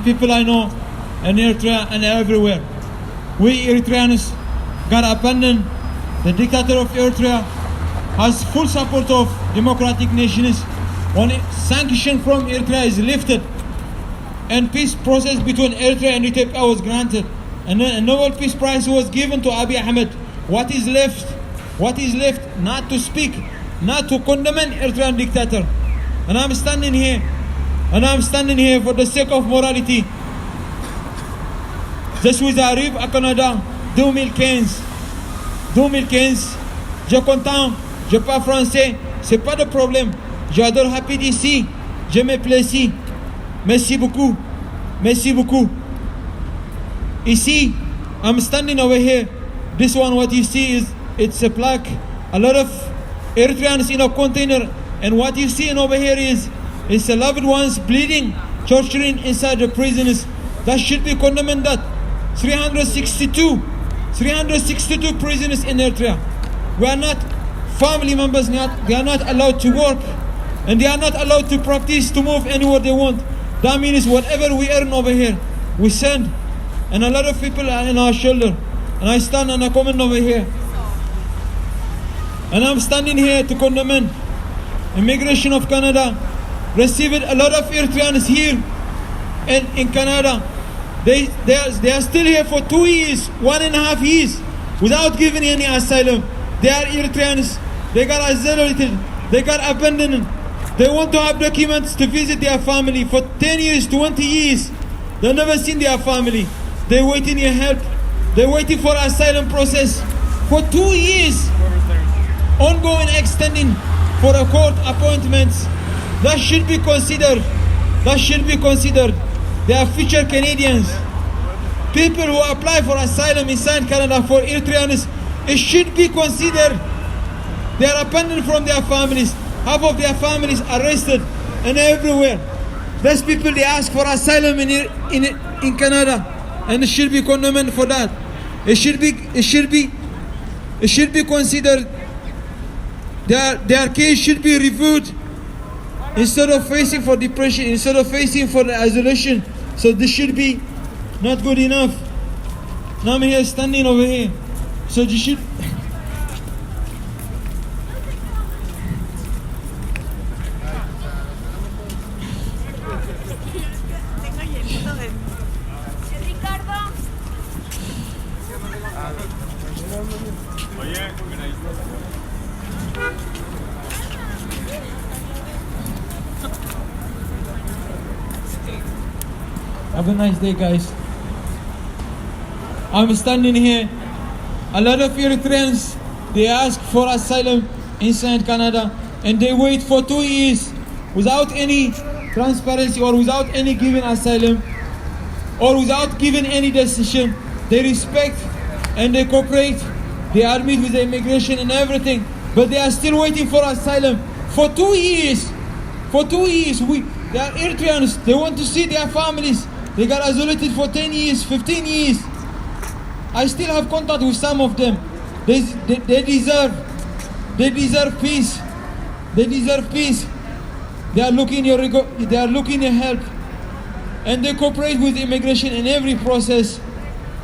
people I know in Eritrea and everywhere. We Eritreans gotta abandon the dictator of Eritrea. Has full support of democratic nations. When sanction from Eritrea is lifted and peace process between Eritrea and Ethiopia was granted, and a Nobel Peace Prize was given to Abiy Ahmed, what is left? What is left? Not to speak, not to condemn an Eritrean dictator. And I'm standing here for the sake of moralité. Je suis arrivé à Canada 2015. 2015, je suis content, je parle français, c'est pas de problème. J'adore habiter ici, je me plais ici. Merci beaucoup, merci beaucoup. Ici, I'm standing over here. This one, what you see is, it's a plaque. A lot of Eritreans in a container. And what you see over here is the loved ones bleeding, torturing inside the prisons. That should be condemned. That 362 prisoners in Eritrea. We are not family members. They are not allowed to work, and they are not allowed to practice, to move anywhere they want. That means whatever we earn over here, we send. And a lot of people are in our shoulder. And I stand and I comment over here. And I'm standing here to condemn immigration of Canada. Received a lot of Eritreans here in Canada. They are still here for 2 years, 1.5 years, without giving any asylum. They are Eritreans. They got isolated. They got abandoned. They want to have documents to visit their family for 10 years, 20 years. They never seen their family. They waiting your help. They waiting for asylum process for 2 years. Ongoing extending for a court appointments. That should be considered. That should be considered. They are future Canadians. People who apply for asylum inside Canada for Eritreans, it should be considered. They are abandoned from their families. Half of their families arrested and everywhere. Those people, they ask for asylum in Canada, and it should be condemned for that. It should be considered. Their case should be reviewed. Instead of facing for depression, instead of facing for the isolation. So this should be not good enough. Now I'm here standing over here. So you should. Have a nice day, guys. I'm standing here. A lot of Eritreans, they ask for asylum inside Canada, and they wait for 2 years without any transparency or without any given asylum or without giving any decision. They respect and they cooperate. They admit with the immigration and everything, but they are still waiting for asylum for 2 years. For 2 years, they are Eritreans. They want to see their families. They got isolated for 10 years, 15 years. I still have contact with some of them. They deserve peace. They deserve peace. They are looking your help, and they cooperate with immigration in every process.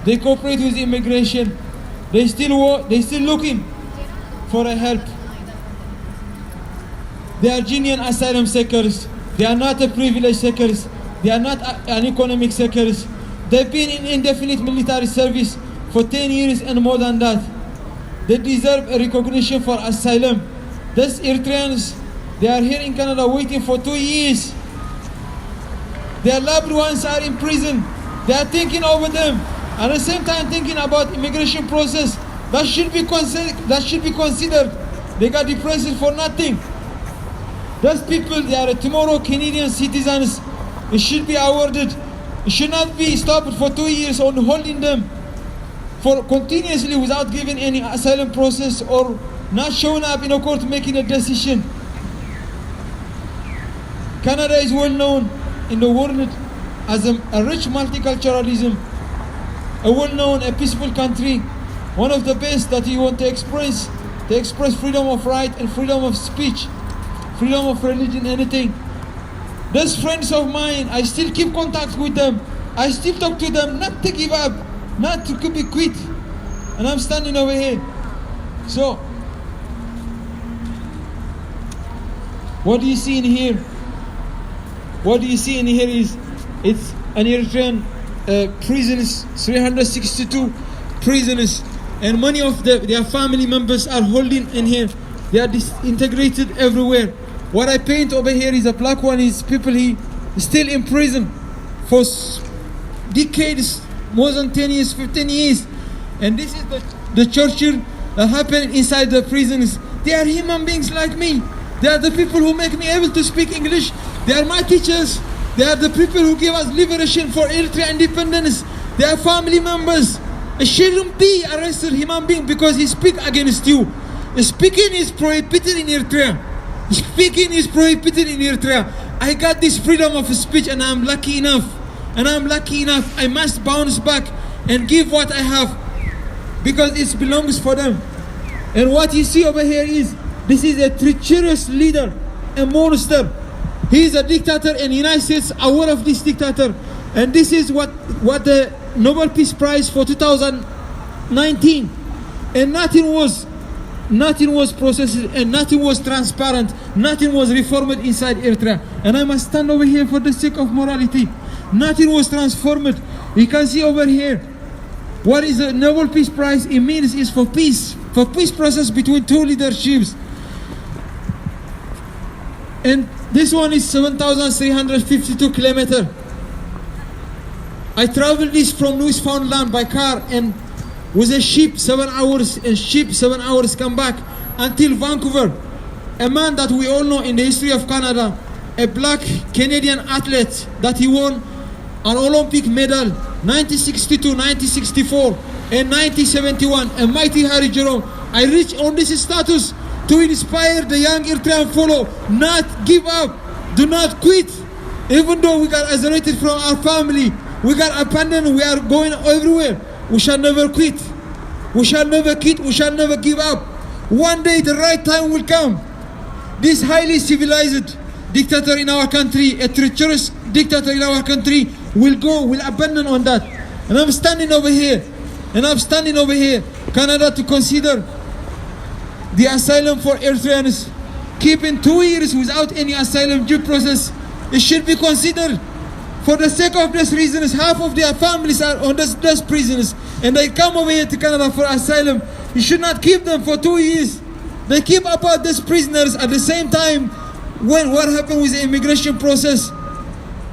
They cooperate with immigration. They still looking for a help. They are genuine asylum seekers. They are not a privileged seekers. They are not an economic seekers. They've been in indefinite military service for 10 years and more than that. They deserve a recognition for asylum. These Eritreans, they are here in Canada waiting for 2 years. Their loved ones are in prison. They are thinking over them. At the same time thinking about immigration process. That should be considered. They got depressed for nothing. Those people, they are tomorrow Canadian citizens. It should be awarded. It should not be stopped for 2 years on holding them for continuously without giving any asylum process or not showing up in a court making a decision. Canada is well known in the world as a rich multiculturalism, a well-known, a peaceful country, one of the best that you want to express freedom of right and freedom of speech, freedom of religion, anything. Those friends of mine, I still keep contact with them. I still talk to them, not to give up, not to be quit. And I'm standing over here. So, what do you see in here? What do you see in here is, it's an Eritrean prisoners, 362 prisoners, and many of their family members are holding in here. They are disintegrated everywhere. What I paint over here is a black one, is people still in prison for decades, more than 10 years, 15 years. And this is the torture that happened inside the prisons. They are human beings like me. They are the people who make me able to speak English. They are my teachers. They are the people who give us liberation for Eritrea independence. They are family members. It shouldn't be arrested human being because he speak against you. Speaking is prohibited in Eritrea. Speaking is prohibited in Eritrea. I got this freedom of speech and I'm lucky enough. I must bounce back and give what I have because it belongs for them. And what you see over here is, this is a treacherous leader, a monster. He is a dictator, and the United States are aware of this dictator. And this is what the Nobel Peace Prize for 2019. And nothing was processed, and nothing was transparent, nothing was reformed inside Eritrea. And I must stand over here for the sake of morality. Nothing was transformed. You can see over here, what is the Nobel Peace Prize? It means is for peace process between two leaderships. And this one is 7,352 kilometers. I traveled this from Newfoundland by car and with a ship 7 hours, and ship 7 hours come back until Vancouver. A man that we all know in the history of Canada, a black Canadian athlete that he won an Olympic medal 1962, 1964 and 1971, a mighty Harry Jerome. I reached on this status to inspire the young Eritrean follow, not give up, do not quit. Even though we got isolated from our family, we got abandoned, we are going everywhere. We shall never quit. We shall never quit. We shall never give up. One day the right time will come. This highly civilized dictator in our country, a treacherous dictator in our country, will abandon on that. And I'm standing over here. Canada to consider the asylum for Eritreans. Keeping 2 years without any asylum due process, it should be considered. For the sake of these reasons, half of their families are on those prisons, and they come over here to Canada for asylum. You should not keep them for 2 years. They keep about these prisoners at the same time when what happened with the immigration process.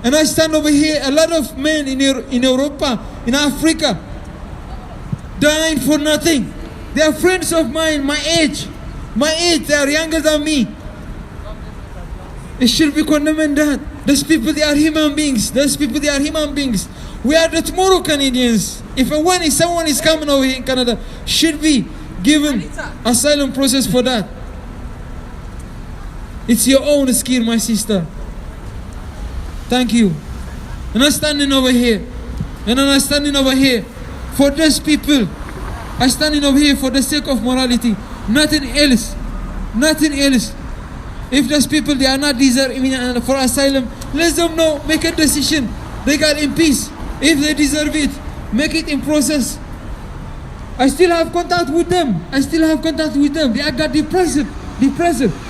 And I stand over here, a lot of men in Europa, in Africa, dying for nothing. They are friends of mine, my age, they are younger than me. It should be condemned that. Those people, they are human beings. We are the tomorrow Canadians. If someone is coming over here in Canada, should be given asylum process for that. It's your own skill, my sister. Thank you. And I'm standing over here. For those people. I'm standing over here for the sake of morality. Nothing else. If those people, they are not deserving for asylum, let them know, make a decision. They got in peace. If they deserve it, make it in process. I still have contact with them. They are got depressed.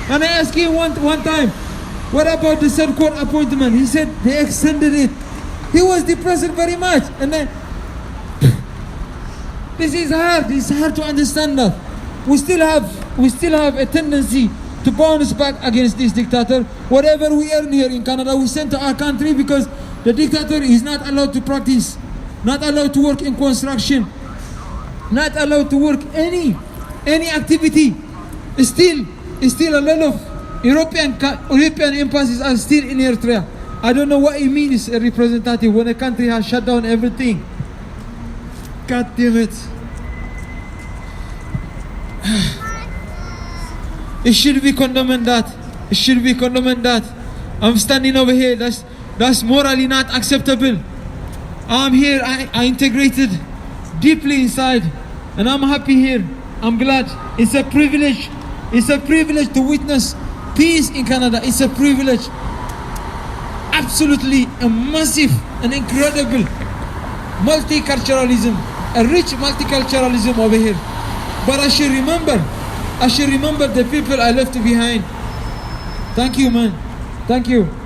And I asked him one time, what about the third court appointment? He said they extended it. He was depressed very much. And then, this is hard. It's hard to understand that. We still have a tendency to bounce back against this dictator. Whatever we earn here in Canada, we send to our country because the dictator is not allowed to practice, not allowed to work in construction, not allowed to work any activity. Still a lot of European embassies are still in Eritrea. I don't know what it means, a representative, when a country has shut down everything. God damn it. It should be condemned that. I'm standing over here. That's morally not acceptable. I'm here. I integrated deeply inside, and I'm happy here. I'm glad. It's a privilege. It's a privilege to witness peace in Canada. It's a privilege. absolutely a massive and incredible multiculturalism, a rich multiculturalism over here. But I should remember the people I left behind. Thank you, man. Thank you.